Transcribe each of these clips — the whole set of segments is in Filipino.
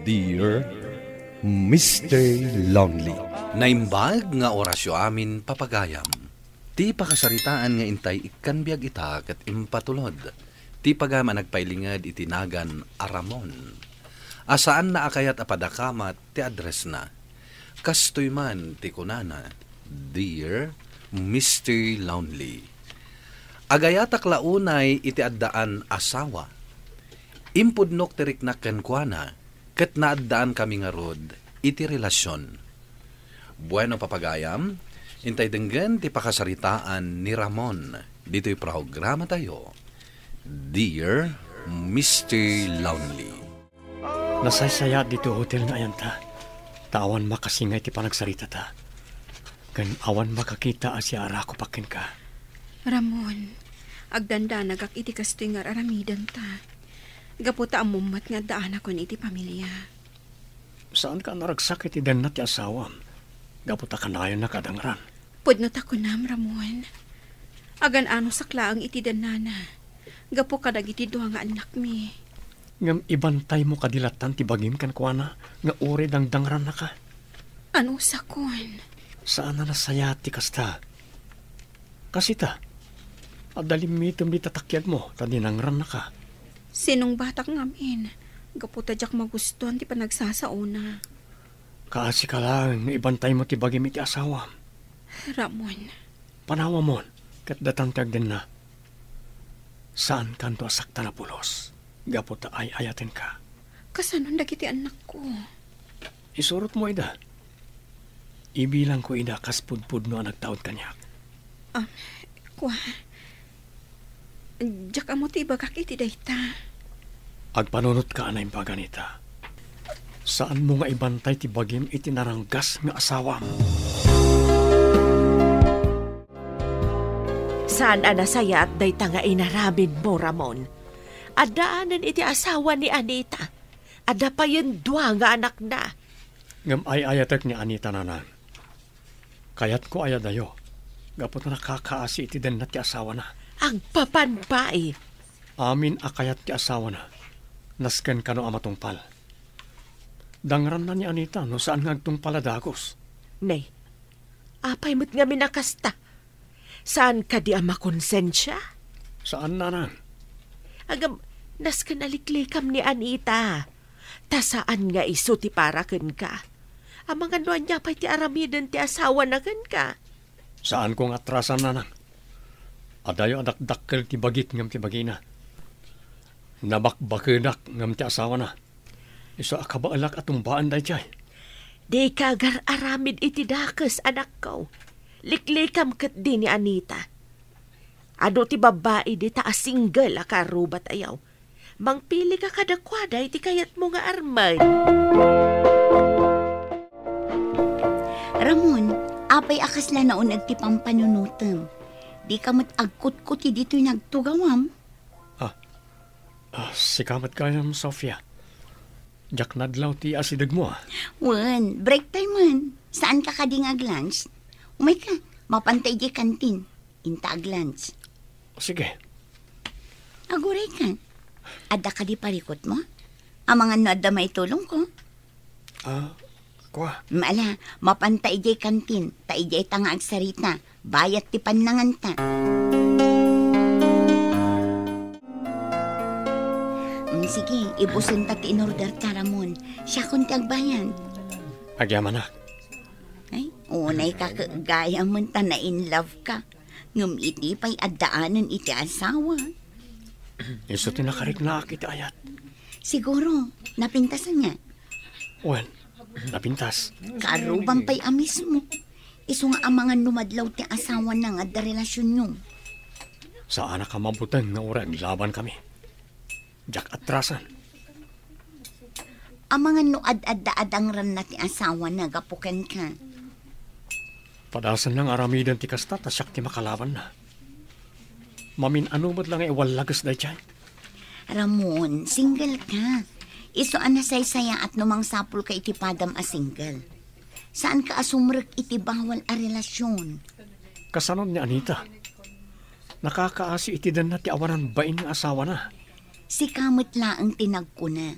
Dear Mr. Lonely. Naimbag nga orasyo amin papagayam. Ti pakasaritaan nga intay ikan biyag ita kat impatulod. Ti pagama nagpailingad itinagan aramon. Asaan na akayat apadakamat ti address na. Kastoy man ti kunana, Dear Mr. Lonely. Agayatak launay iti addaan asawa. Impudnok tirik na kenkwana, ket naaddaan kami nga rod iti relasyon. Bueno papagayam, intay denggen ti pakasaritaan ni Ramon. Dito'y programa tayo, Dear Mr. Lonely. Nasaysaya dito hotel nga ayan ta. Tawan makasingay ti panagsarita ta. Kan awan makakita asya arako pakin ka. Ramon, agdanda nagak iti kastoy nga aramidan ta. Gaputa ang mumat nga daan ako iti pamilya. Saan ka naragsakit ti dan na ti asawam? Gaputa ka na yun nakadangran. Pudnot ako nam, Ramon. Agan ano saklaang iti danana. Gapu ka iti duha nga anak mi. Ngam ibantay mo kadilatan ti bagim kan kuana nga uri dang dangran na ka. Ano sakon? Saan na nasayati kasta? Kasi ta, adalimitom di tatakyag mo, tadinangran na ka. Sinong batak ngamin? Gaputa jak magustuhan ti panagsasauna. Kaasi ka lang, ibantay mo ti bagim iti asawa. Ramon. Panawa mo, kat datantag din na. Saan kanto asakta na pulos? Gaputa ay ayatin ka. Kasanon dagiti anak ko? Isurot mo ida. Ibilang ko ida kaspudpud no nagtaod kanyak. Kwa. Jak amo ti bagak iti dayta. Agpanunot ka na yung paganita. Saan mo nga ibantay ti bagim iti naranggas nga asawa mo? Saan anasaya at dayta nga inarabin mo, Ramon? Adaanan iti asawa ni Anita. Ada pa yun dua nga anak na. Ngam ay ayatek ni Anita nanan. Kayat ko ayadayo. Gapot na nakakaasi iti den na ti asawa na. Ang papanbay. Amin akayat ti asawa na. Nasken kano amatungpal. Dangran na ni Anita no saan nga agtungpal adagos. Nay, apay mo't nga minakasta. Saan ka di ama konsensya? Saan nanan? Agam, nasken aliklikam ni Anita. Ta saan nga iso ti paraken ka? Amang ano niya pa'y ti aramiden ti asawa na ken ka? Saan kong atrasan nanan? Adayo adakdakkel ti bagik ngam ti bagina. Nabakbakenak ngam ti asawa na. Iso akabaalak at tumbaan day jay. Di ka agar aramid iti dakes anak ko. Liklikam kat di ni Anita. Ado ti babae di ta single akarubat ayaw. Mangpili ka kadakwada iti kayat mo nga armay. Ramon, apay akas la naunag ti pampanunutem. Di ka mat-agkut-kot ti dito'y nagtugawam. Sikamat kayam, Sofia. Jak nadlaw ti asidag mo. Wen, break time man. Saan ka kadingag lunch? Umay ka, mapantay di kantin. Inta ag lunch. Sige. Aguray ka. Ada ka di parikot mo? Amangan no adda may tulong ko. Kwa? Maala, mapantay di kantin. Ta ijay tanga agsarita. Bayat ti panlangan ta. Sige, ibusin ta ti inorder ta, Ramon. Siya kunti agbayan. Agyaman na. Ay, unay ka kagaya man ta na in love ka. Ngum iti pa'y addaanan iti asawa. Iso tinakarik na akit ayat. Siguro, napintasan niya. Wen, napintas. Karuban pa'y amis mo. Iso nga amangan lumadlaw ti asawa na nga da relasyon nyo. Saan ka mabutan nga urag laban kami? Jak atrasan. Amangan no ad-ad-adang ran na ti asawa na gapuken ka. Padasan lang aramidan ti kasta tasyak ti makalaban na. Mamin ano ba't lang walagas da dyan? Ramon, single ka. Iso anasaysaya at numang sapul ka iti padam a single. Saan ka asumrek iti bawal a relasyon? Kasanon ni Anita. Nakakaasi iti dan na ti awanan bain ng asawa na. Si kamot laang tinagkuna.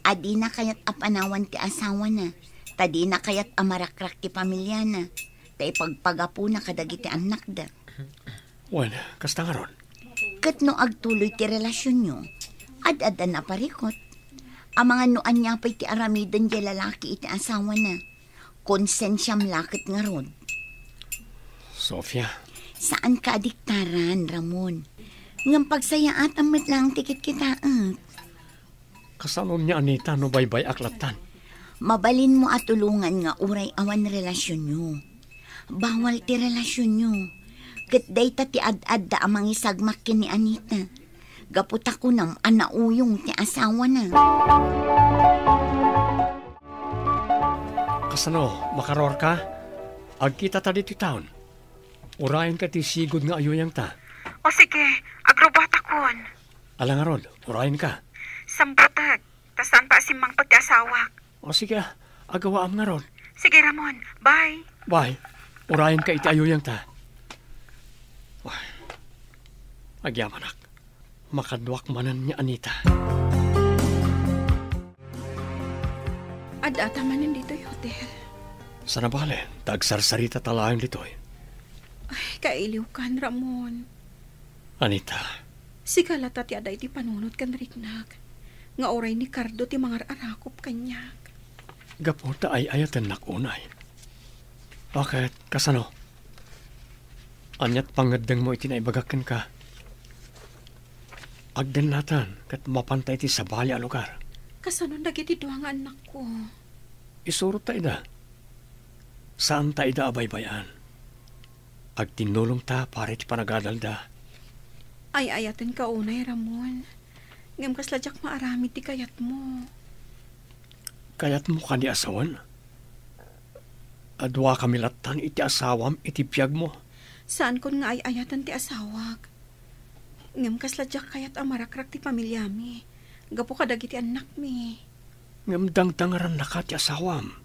Adi na kayat apanawan ti asawa na. Tadi na kayat amarakrak ti pamilya na. Tay pagpagapu na kadagiti anak da. Well, kasta nga ron. Kat no agtuloy ti relasyon nyo, ad-adan na parikot. Ang mga noan niya pa'y ti aramidan di lalaki iti asawa na. Konsensyam lakit nga ron. Sofia, Saan ka adiktaran, Ramon? Ngam pagsayaat amit lang tikit kitaat. kasanon niya Anita no baybay aklatan. Mabalin mo at tulungan nga uray awan relasyon nyo. Bawal ti relasyon nyo. Kat dayta ti ad-ad da amang isagmak ni Anita. Gaputa ko nam anauyong ti asawa na. Kasano, makaror ka? Agkita ta dito taon. Urayan ka ti sigod nga ayuyang ta. O sige, agrobata kon. Alang nga ron, urayan ka. Sambutag, tasan pa si mang pagkasawak. O sige, agawa am nga ron. Sige Ramon, bye. Bye, urayan ka iti ayuyang ta. Wah, agyamanak, makadwak manan niya Anita. Ad-ata manin dito yung hotel. Sana bale, tagsarsarita talayang ditoy. Ay, kailiw kan, Ramon. Anita, Si kalata ti aday ti panunod kan riknag. Nga oray ni Cardo ti mga arakop kanyak. gaputa ay ayatan nakunay. Bakit, kasano? Anyat pangadang mo itinaibagakan ka. Agdan natan, kat mapantay ti sabali a lugar. Kasano nagiti duwa nga anak ko. Isurot ta ida. Saan ta ida abaybayan? Agtinulong ta pare ti panagadalda. Ay ayaten ka unay, Ramon. Ngam kasladyak maarami ti kayat mo. Kayat mo ka ni asawan? Adwa kami latan iti asawam iti piyag mo. Saan kon nga ay ayatan ti asawag. Ngam kasladyak kayat amarakrak ti pamilya mi. Gapo ka dagiti anak mi. Ngamdang tangaran na ka ti asawam.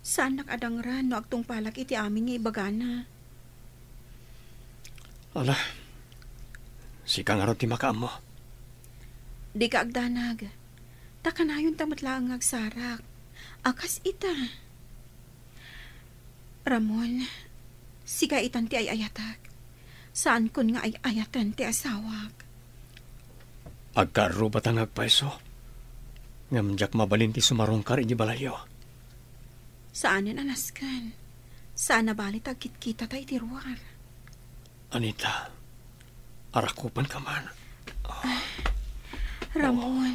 Saan nakadangran no agtong palak iti amin nga ibagana. Ala, si kangarot ti makaam mo. Di ka agdanag. Takanayon tamatlaang agsarak. Akas ita. Ramon, siga itan ti ay ayatak. Saan kun nga ay ayatan ti asawag. Agkarubat ang agpaiso. Ngamjak mabalin ti sumarungkar iti balayo. Saan yan anaskan? Saan nabalit agkit-kita tayo ti ruwar? Anita, arakupan ka man. Ramon.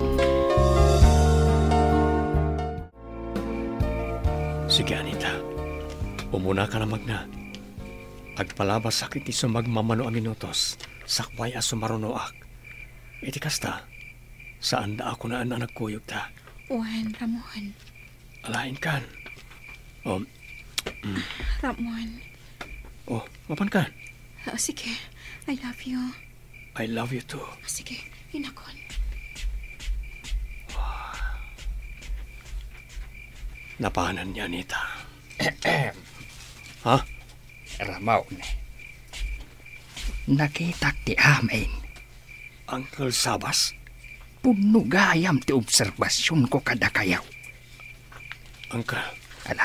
Sige, Anita. Umuna ka na magna. Agpalabas sakit ti sumagmamano a minutos. Sakway a sumarunoak. Iti kasta, saan da ako na nagkuyog ta? Uwan, Ramon. Alain kan. Ramon. Mapan kan? Sige, I love you. I love you too. Sige, inakon. Napahanan niya, Anita. Ha? Ramon, nakita ti amin. Uncle Sabas? Puno gayam ti obserbasyon ko kada kayaw. Uncle, Ala,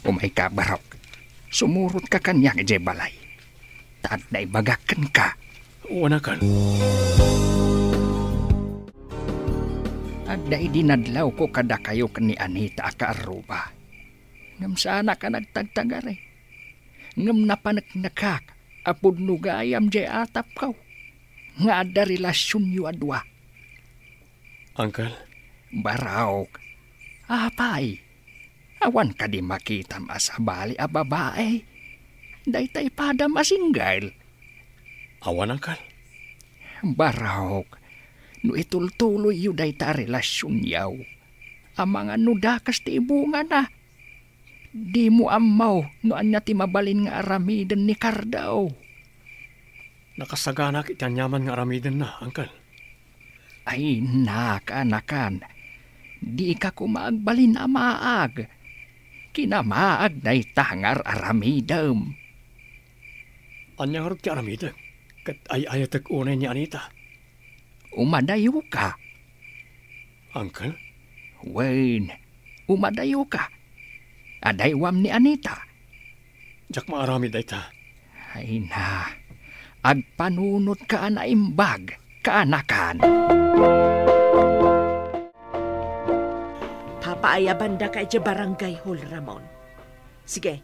umay ka barok. Sumurot ka kanya nga balay. Taat na ibagakan ka. uwanakan. At na idinadlaw ko kada kayo ni Anita ka aruba. Ngam sana ka nagtagtagare. Ngam napanaknakak. Apod nugayam jay atap kaw. Nga ada relasyon yu adwa. Uncle, Baraok. Apay. Awan ka di makita masabali a babae. Daytay pada masinggal. awan, Uncle. Baraok. No itultuloy yu dayta relasyon yaw. Ang mga nudakas ti ibunga na. Di mo amaw no anya ti mabalin nga aramiden ni Cardaw. Nakasaganak itanyaman nga aramiden na, Uncle. Ay nakanakan. Di ka kumagbalin amaag. Kinamaag na itangar aramidem. Anyang harap ti aramiden. Kat ay ayatag unay ni Anita. Umadayo ka. Uncle, Wayne, umadayo ka. Adaywam ni Anita. Jak maarami dayta. Ay na, agpanunot ka na imbag, kaanakan. Papaayabanda ka iti barangay hall, Ramon. Sige,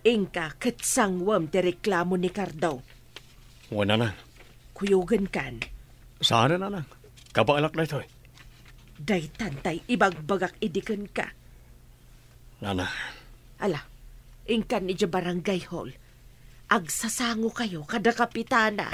ingka katsangwam ti reklamo ni Cardo. Wala na. Kuyugan kan. Saan na lang? Kabaalak na ito. Day tantay ibagbagak idikan ka. Nana. Ala, ingkan iti barangay hall. Agsasango kayo kada kapitana.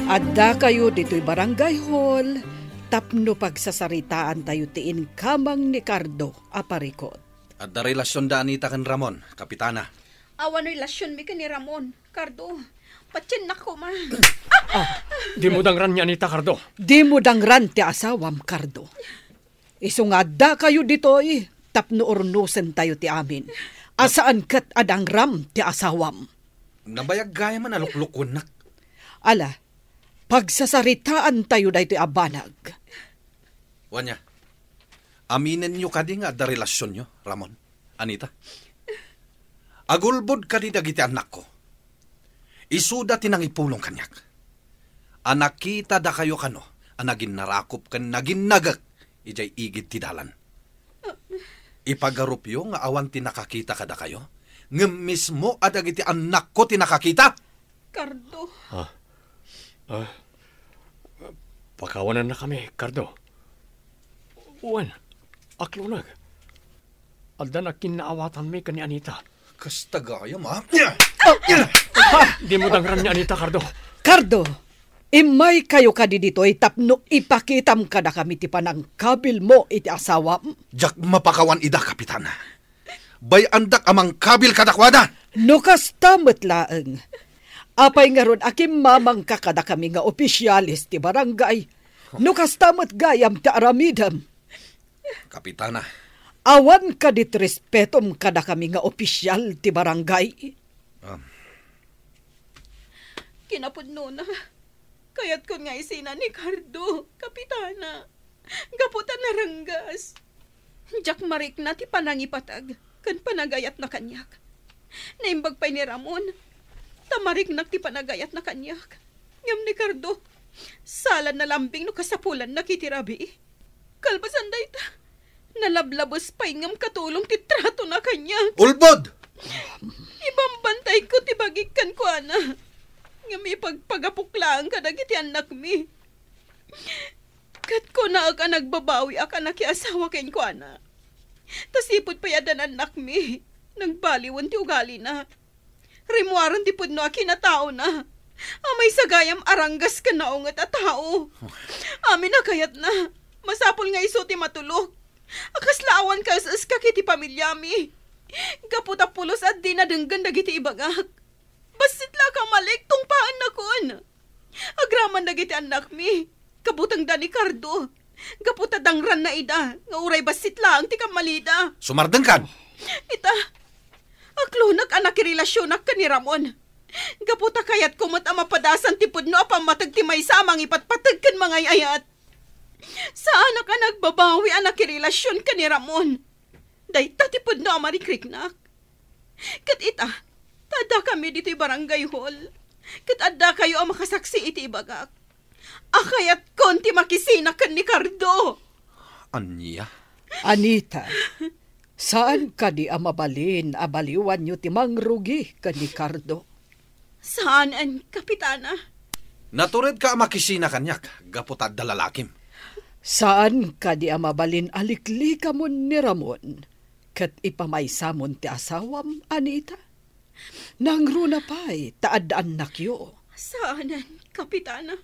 Adda kayo dito'y barangay hall, tapno pagsasaritaan tayo tiin kamang ni Cardo aparikot. At da relasyon da Anita kan Ramon, kapitana. Awan relasyon mi ka ni Ramon, Cardo. Patsin na ko, ma. Di mo dangran niya, Anita, Cardo. Di mo dangran ti asawam, Cardo. Isungada kayo dito'y, tapno ornusen tayo ti amin. Asaan kat adangram ti asawam. Nabayag gaya man aluklukon nak. Ala, pagsasaritaan tayo da ito'y abanag. Wanya, aminin nyo kadi nga da relasyon nyo, Ramon, Anita. Agulbod kadi dagiti anak ko. Isuda tinang ipulong kanyak. Anak kita da kayo kano, anagin narakop kan nagin nagak, ijay igid ti dalan. Ipagarupyo nga awan tinakakita kada kayo, nga mismo adagiti anak ko tinakakita. Cardo. Pakawanan na kami, Cardo. Uwan, aklunag. Alda na kinaawatan mi ka ni Anita. Kasta gaya, ma. Di mo dangran ni Anita, Cardo. Cardo, imay kayo kadi dito'y tapno ipakitam ka na kami ti panang kabil mo iti asawam. Jak mapakawan ida, kapitana. Bay andak amang kabil kadakwada. No kastamet laeng. Apay nga ron akim mamang kakada kami nga opisyalis ti barangay. No kastamet gayam ti aramidam. Kapitana. Awan ka dit respetom kada kami nga opisyal ti barangay. Kinapudno na. Kayat ko nga isina ni Cardo, kapitana. Gaputan na ranggas. Jak marik na ti panangipatag, kan panagayat na kanyak. Naimbag pa'y ni Ramon, tamarik na ti panagayat na kanyak. Ngam ni Cardo, salan na lambing no kasapulan na kitirabi. Kalbasan day ta, nalablabos pa'y ngam katulong ti trato na kanyak. Ulbod! Ibambantay ko ti bagikan ko, ana. Nga may pagpagapuklaan ka dagiti anak mi. Kat ko na ka nagbabawi ka nakiasawa ken ko, ana. Tasipod pa yadan anak mi. Nagbaliwan ti ugali na. Rimuaran ti pudno kinatao na. Amay sagayam aranggas ka na ungat at tao. Amin na kayat na. Masapol nga iso ti matulog. Akaslaawan ka sa kiti pamilya mi. Kaputa pulos at di na denggan dagiti ibagak. Basit la ka malik tong paan na kon. Agraman dagiti anak mi. Kabutang dani Cardo. Kaputa dangran na ida. Nga uray basit lang ti kamalida. Sumardeng kan. Ita. Aklunak anak relasyonak ka ni Ramon. Kaputa kayat kumot ang mapadasan ti pudno apang matag ti may samang ipatpatag kan mga ayat. Saan ka nagbabawi anak relasyon ka ni Ramon? Day tatipod no amarikrik-nak. Kat ita, tada kami dito'y barangay hall. Kat adda kayo ang makasaksi iti ibagak. Akayat konti makisinakan ni Cardo. Anya? Anita, saan ka di amabalin abaliwan nyo ti mangrugi ka ni Cardo? Saan ang kapitana? Natured ka makisina kanyak, gaputad dalalakim. Saan ka di amabalin alikli ka mo ni Ramon? Kat ipamaysamon ti asawam, Anita? Nangruna pa'y taadaan nakyo. Saanan, kapitana?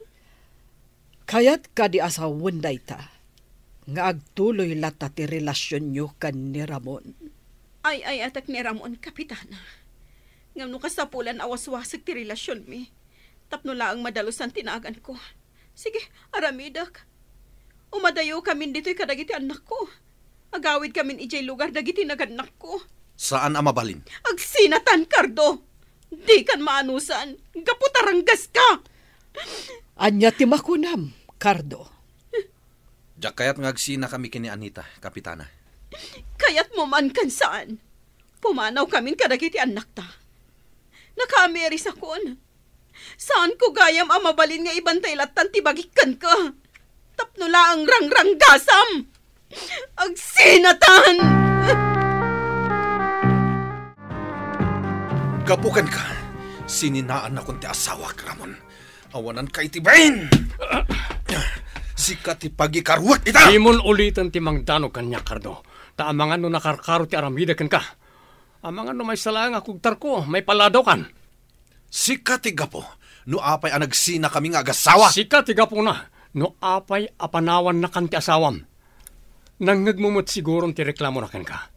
Kayat ka di asawon dayta, nga agtuloy lata ti relasyon nyo kan ni Ramon. Ay atak ni Ramon, kapitana. Ngam no kasapulan awas-wasag ti relasyon mi. Tapno laang madalusan tinagan ko. Sige, aramidak. Umadayo kami dito'y kadagiti anak ko. Agawid kami ijay lugar dagiti naganak ko. Saan amabalin? Agsinatan, Cardo. Di kan maanusan. Gaputaranggas ka. Anya ti makunam, Cardo. Diyak kaya't ngagsina kami kini Anita, Kapitana. Kaya't mo man kan saan. Pumanaw kaming kadagiti anak ta. Naka-Ameris akon. Saan ko gayam ang mabalin nga ibantay latan tibagikan ka? Tapno lang rangrang gasam. Agsinatan! Gapukan ka. Sininaan na ti asawa, Ramon. Awanan kay tibain. Sikat ti pagikaruat ita. Dimon ulitan ti mangdanog kanya, Cardo. Taamangan no nakarkaro ti aramida kan ka. Amangan no may salang akugtar ko, may paladaw kan. Sikat ti gapo. No apay ang nagsina kami nga agasawa. Sikat ti gapo na. No apay apanawan na kan ti asawam. Nangagmumot siguro ti reklamo na kan ka.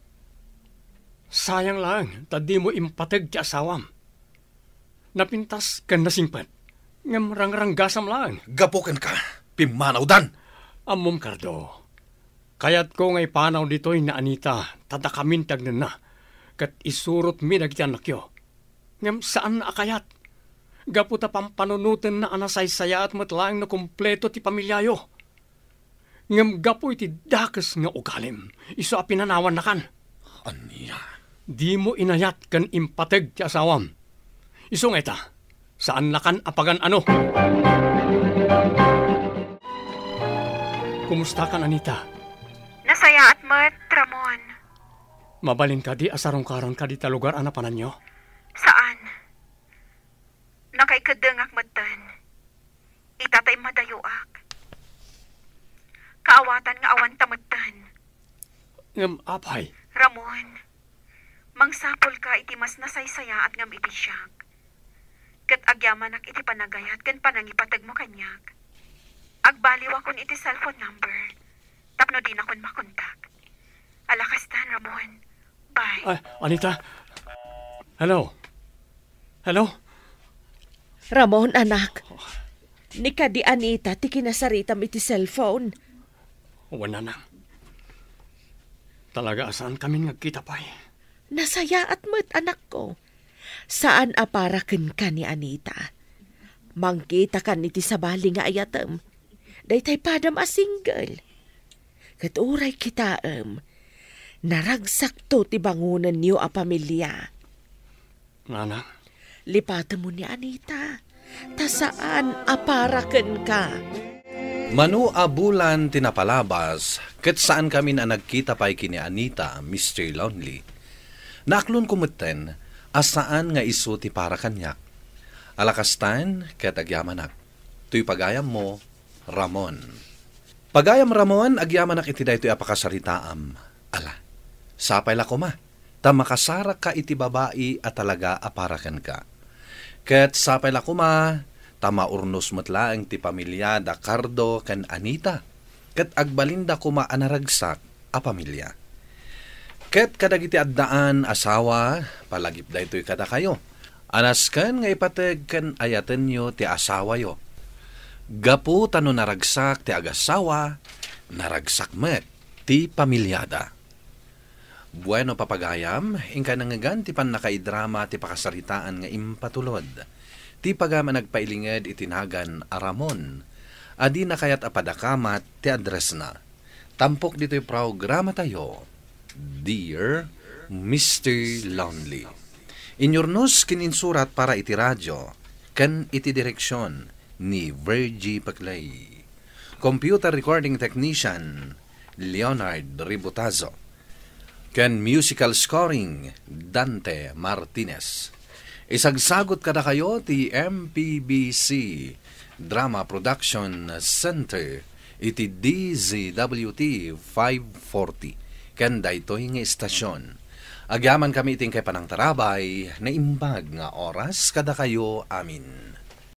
Sayang lang, tadi mo impatag ti asawam. Napintas kan nasingpat. Ngam rangranggasam lang. Gapukan ka. Pimanaw dan. Amom, Cardo. Kayat ko ngay panaw dito'y na Anita, tatakamintag na. Kat isurot mi nagtianak yo. Ngam saan na akayat? Gaputa pampanunutin na anasaysaya at matlaang na kumpleto ti pamilyayo. Ngam gapoy ti dakas nga ugalim. Iso a pinanawan na kan. Aniya. Di mo inayat kan impateg ti asawam. Iso nga ita, saan na kan apagan ano? Kumusta kan, Anita? Nasaya at mat, Ramon. Mabalin ka di asarong-karong ka di talugar anapanan nyo? Saan? Nakaikadengak matan. Itatay madayuak. Kaawatan nga awan tamatan. Ngam apay. Ramon, mangsapol ka iti mas nasaysaya at ngam iti siyak. Kat agyamanak iti panagayat kan panangipatag mo kanyak. Agbaliw akon iti cellphone number. Tapno din akon makontak. Alakastan, Ramon. Bye. Ay, Anita. Hello? Hello? Ramon, anak. Ni ka di Anita, ti kinasaritam iti cellphone. Wala na. Talaga saan kami nagkita pa eh. Nasaya at mat, anak ko. Saan aparaken ka ni Anita? Mangkita kan iti sabali nga ayatem. Daytay padam a single. Kat uray kita naragsak to ti bangunan niyo a pamilya. Nana? Lipatan mo ni Anita. Ta saan aparaken ka? Manu abulan tinapalabas, kat saan kami na nagkita pa'y kini Anita, Mr. Lonely. Naklon kumuten, asaan nga iso ti para kanyak. Alakastan, kat agyamanak. Tuy pagayam mo, Ramon. Pagayam Ramon, agyamanak iti daytoy apakasaritaam. Ala, sapay la ko ma. Ta makasarak ka iti babae at talaga aparakan ka. Ket sapay la ko ma, ta maurnos matlaang ti pamilya da Cardo ken Anita. Ket agbalinda ko ma anaragsak a pamilya. Ket kadagiti addaan asawa, palagip daytoy kada kayo. Anasken nga ipateg ken ayaten nyo ti asawa yo. Gapu tano naragsak ti agasawa, naragsak met ti pamilyada. Bueno papagayam, ingka nangagan ti pan nakaidrama ti pakasaritaan nga impatulod. Ti pagama nagpailinged itinagan Aramon. Adi na kayat apadakamat ti address na. Tampok dito'y programa tayo, Dear Mr. Lonely. Inyornos kininsurat para iti radyo, kan iti direksyon ni Virgie Paclay. Computer recording technician, Leonard Ributazo. Kan musical scoring, Dante Martinez. Isagsagot kada kayo ti MPBC Drama Production Center iti DZWT 540. Kan daytoy nga istasyon. Agyaman kami iting kay panang tarabay na imbag nga oras kada kayo amin.